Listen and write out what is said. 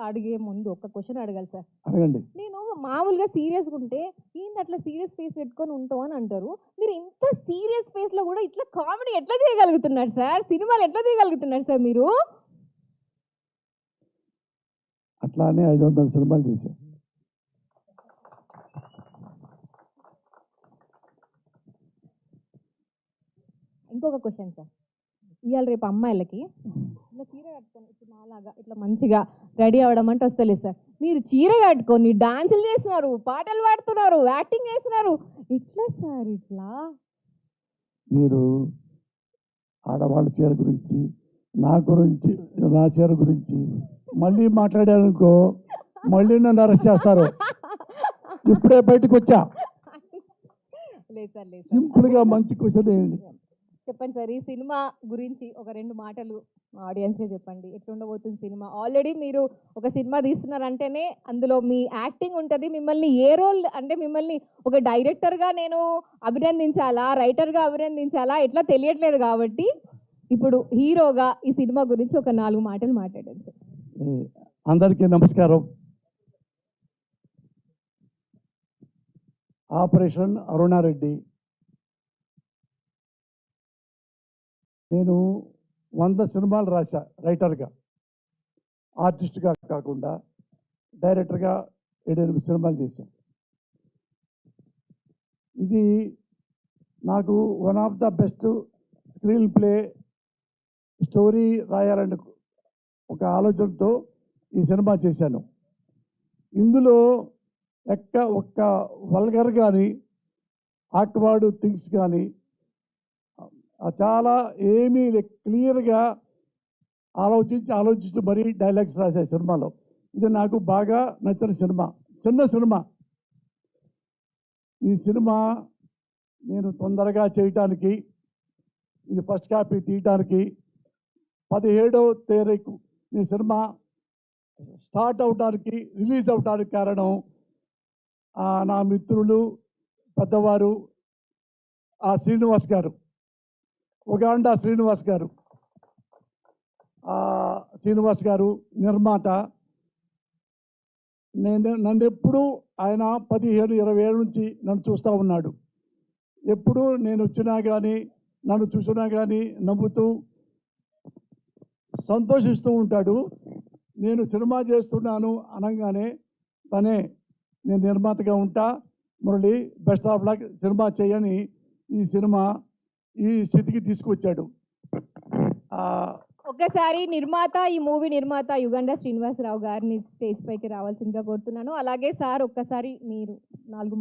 అడిగే ముందు ఒక క్వశ్చన్ అడగాలి సార్. అడగండి. నేను మామూలుగా సీరియస్‌గా ఉంటే ఏంది అట్లా సీరియస్ ఫేస్ పెట్టుకొని ఉంటావు అని అంటారు. మీరు ఇంత సీరియస్ ఫేస్‌లో కూడా ఇట్లా కామెడీ ఎట్లా చేయగలుగుతున్నారు సార్? సినిమాలు ఎట్లా తీయగలుగుతున్నారు సార్ మీరు? అట్లానే 500 సినిమాలు చేశాను. ఇంకొక క్వశ్చన్ సార్. ఇవాళ రేపు అమ్మాయిలకి ఇట్లా చీర కట్టుకొని ఇప్పుడు నాలాగా ఇట్లా మంచిగా రెడీ అవ్వడం అంటే వస్తలేదు సార్. మీరు చీర కట్టుకొని డాన్సులు చేస్తున్నారు, పాటలు పాడుతున్నారు, యాక్టింగ్ చేస్తున్నారు. ఎట్లా సార్ ఇట్లా? మీరు ఆడవాళ్ళ చీర గురించి, నా గురించి, నా చీర గురించి మళ్ళీ మాట్లాడారనుకో, మళ్ళీ నన్ను అరెస్ట్ చేస్తారు. ఇప్పుడే బయటకు వచ్చా. లేదు సార్, లేదు సార్. సింపుల్గా మంచి క్వశ్చన్ వేయండి. చెప్పండి సార్, ఈ సినిమా గురించి ఒక 2 మాటలు మా ఆడియన్స్‌కే చెప్పండి. ఎట్లుండబోతుంది సినిమా? ఆల్రెడీ మీరు ఒక సినిమా తీస్తున్నారంటేనే అందులో మీ యాక్టింగ్ ఉంటది. మిమ్మల్ని ఏ రోల్ అంటే మిమ్మల్ని ఒక డైరెక్టర్‌గా నేను అభినందించాలా, రైటర్‌గా అభినందించాలా ఎట్లా తెలియట్లేదు కాబట్టి ఇప్పుడు హీరోగా ఈ సినిమా గురించి ఒక 4 మాటలు మాట్లాడండి సార్. అందరికీ నమస్కారం. ఆపరేషన్ అరుణారెడ్డి. నేను 100 సినిమాలు రాశా రైటర్గా, ఆర్టిస్ట్గా కాకుండా డైరెక్టర్గా 7-8 సినిమాలు చేశాను. ఇది నాకు one of the best screen play story రాయాలని ఒక ఆలోచనతో ఈ సినిమా చేశాను. ఇందులో ఒక్క వల్గర్ కానీ ఆక్వర్డ్ థింగ్స్ కానీ చాలా ఏమీ క్లియర్గా ఆలోచించి మరీ డైలాగ్స్ రాసే సినిమాలో ఇది నాకు బాగా నచ్చిన సినిమా. చిన్న సినిమా. ఈ సినిమా నేను తొందరగా చేయటానికి, ఇది ఫస్ట్ కాపీ తీయటానికి 17వ తారీఖు ఈ సినిమా స్టార్ట్ అవడానికి, రిలీజ్ అవడానికి కారణం నా మిత్రులు, పెద్దవారు శ్రీనివాస్ గారు, ఉగాండా శ్రీనివాస్ గారు. శ్రీనివాస్ గారు నిర్మాత. నన్ను ఎప్పుడూ ఆయన 15-20 ఏళ్ళ నుంచి నన్ను చూస్తూ ఉన్నాడు. ఎప్పుడు నేను వచ్చినా కానీ, నన్ను చూసినా కానీ నవ్వుతూ సంతోషిస్తూ ఉంటాడు. నేను సినిమా చేస్తున్నాను అనగానే తనే నేను నిర్మాతగా ఉంటా, Murali best of luck, cinema చేయని ఈ సినిమా ఈ స్థితికి తీసుకొచ్చాడు. ఒక్కసారి ఈ మూవీ నిర్మాత యుగంధర్ శ్రీనివాసరావు గారిని స్టేజ్ పైకి రావాల్సిందిగా కోరుతున్నాను. అలాగే సార్ ఒక్కసారి మీరు 4 మాటలు